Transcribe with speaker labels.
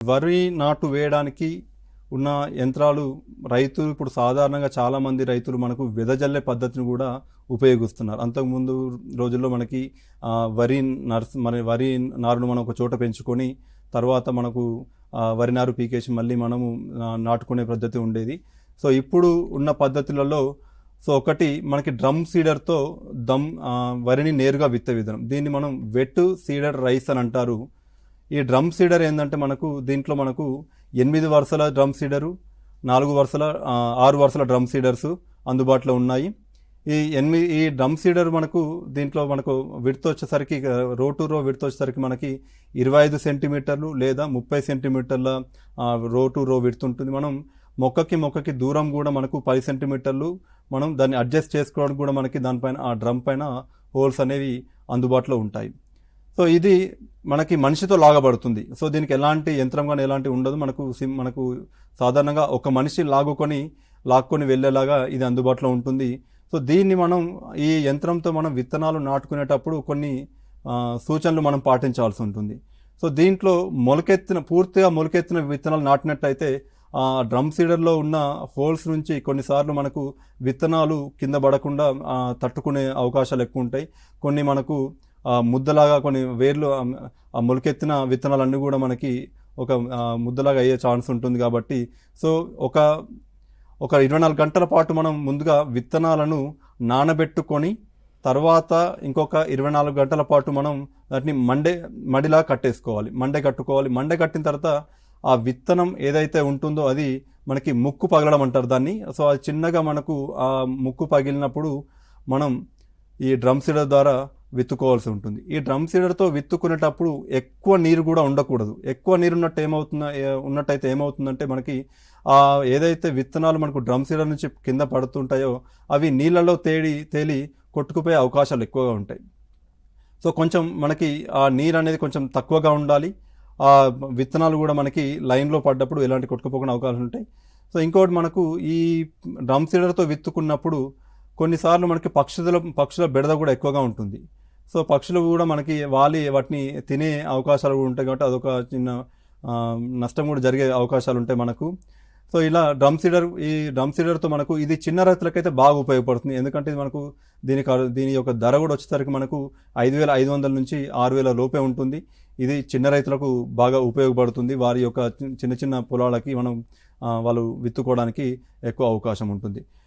Speaker 1: వరి నాటు వేయడానికి ఉన్న యంత్రాలు రైతులు ఇప్పుడు సాధారణంగా చాలామంది రైతులు మనకు వెదజల్లే పద్ధతిని కూడా ఉపయోగిస్తున్నారు. అంతకుముందు రోజుల్లో మనకి వరి నారును మనం ఒక చోట పెంచుకొని తర్వాత మనకు వరి నారు పీకేసి మళ్ళీ మనము నాటుకునే పద్ధతి ఉండేది. సో ఇప్పుడు ఉన్న పద్ధతులలో ఒకటి మనకి డ్రమ్ సీడర్తో వరిని నేరుగా విత్తే విధానం, దీన్ని మనం వెట్ సీడర్ రైస్ అని అంటారు. ఈ డ్రమ్ సీడర్ ఏంటంటే దీంట్లో మనకు 8 వరుసల డ్రమ్ సీడరు, 6 వరుసల డ్రమ్ సీడర్స్ అందుబాటులో ఉన్నాయి. ఈ డ్రమ్ సీడర్ దీంట్లో మనకు విడ్త్ వచ్చేసరికి రో టు రో విడ్త్ వచ్చేసరికి మనకి 25 సెంటీమీటర్లు లేదా 30 సెంటీమీటర్ల రో టు రో విడ్త్ ఉంటుంది. మనం మొక్కకి దూరం కూడా మనకు 10 సెంటీమీటర్లు మనం దాన్ని అడ్జస్ట్ చేసుకోవడానికి కూడా మనకి దానిపైన ఆ డ్రమ్ పైన హోల్స్ అనేవి అందుబాటులో ఉంటాయి. సో ఇది మనకి మనిషితో లాగబడుతుంది. సో దీనికి ఎలాంటి యంత్రం కానీ ఎలాంటి ఉండదు. మనకు సాధారణంగా ఒక మనిషి లాక్కొని వెళ్ళేలాగా ఇది అందుబాటులో ఉంటుంది. సో దీన్ని ఈ యంత్రంతో మనం విత్తనాలు నాటుకునేటప్పుడు కొన్ని సూచనలు మనం పాటించాల్సి ఉంటుంది. సో దీంట్లో పూర్తిగా మొలకెత్తిన విత్తనాలు నాటినట్టయితే ఆ డ్రమ్ సీడర్లో ఉన్న హోల్స్ నుంచి కొన్నిసార్లు మనకు విత్తనాలు కింద పడకుండా తట్టుకునే అవకాశాలు ఎక్కువ ఉంటాయి. కొన్ని మనకు ముద్దలాగా కొన్ని వేర్లు మొలకెత్తిన విత్తనాలన్నీ కూడా మనకి ఒక ముద్దలాగా అయ్యే ఛాన్స్ ఉంటుంది. కాబట్టి సో ఒక 24 గంటల పాటు మనం ముందుగా విత్తనాలను నానబెట్టుకొని తర్వాత ఇంకొక 24 గంటల పాటు మనం వాటిని మడిలా కట్టేసుకోవాలి, కట్టుకోవాలి. కట్టిన తర్వాత ఆ విత్తనం ఏదైతే ఉంటుందో అది మనకి ముక్కు పగలడం అంటారు దాన్ని. సో అది చిన్నగా మనకు ఆ ముక్కు పగిలినప్పుడు మనం ఈ డ్రమ్ సీడర్ ద్వారా విత్తుకోవాల్సి ఉంటుంది. ఈ డ్రమ్ సీడర్తో విత్తుకునేటప్పుడు ఎక్కువ నీరు కూడా ఉండకూడదు. ఎక్కువ నీరు ఉన్నట్టయితే ఏమవుతుందంటే మనకి ఏదైతే విత్తనాలు మనకు డ్రమ్ సీడర్ నుంచి కింద పడుతుంటాయో అవి నీళ్ళలో తేలి కొట్టుకుపోయే అవకాశాలు ఎక్కువగా ఉంటాయి. సో కొంచెం మనకి ఆ నీరు అనేది కొంచెం తక్కువగా ఉండాలి. ఆ విత్తనాలు కూడా మనకి లైన్లో పడ్డప్పుడు ఎలాంటి కొట్టుకుపోకుండా అవకాశాలు ఉంటాయి. సో ఇంకోటి మనకు ఈ డ్రమ్ సీడర్తో విత్తుకున్నప్పుడు కొన్నిసార్లు మనకి పక్షుల బెడద కూడా ఎక్కువగా ఉంటుంది. సో పక్షులు కూడా మనకి వాటిని తినే అవకాశాలు కూడా ఉంటాయి. కాబట్టి అదొక చిన్న నష్టం కూడా జరిగే అవకాశాలు ఉంటాయి మనకు. సో ఇలా ఈ డ్రమ్ సీడర్తో మనకు ఇది చిన్న రైతులకైతే బాగా ఉపయోగపడుతుంది. ఎందుకంటే మనకు దీని యొక్క ధర కూడా వచ్చేసరికి మనకు 5,500 నుంచి 6,000 లోపే ఉంటుంది. ఇది చిన్న రైతులకు బాగా ఉపయోగపడుతుంది. వారి యొక్క చిన్న పొలాలకి వాళ్ళు విత్తుకోవడానికి ఎక్కువ అవకాశం ఉంటుంది.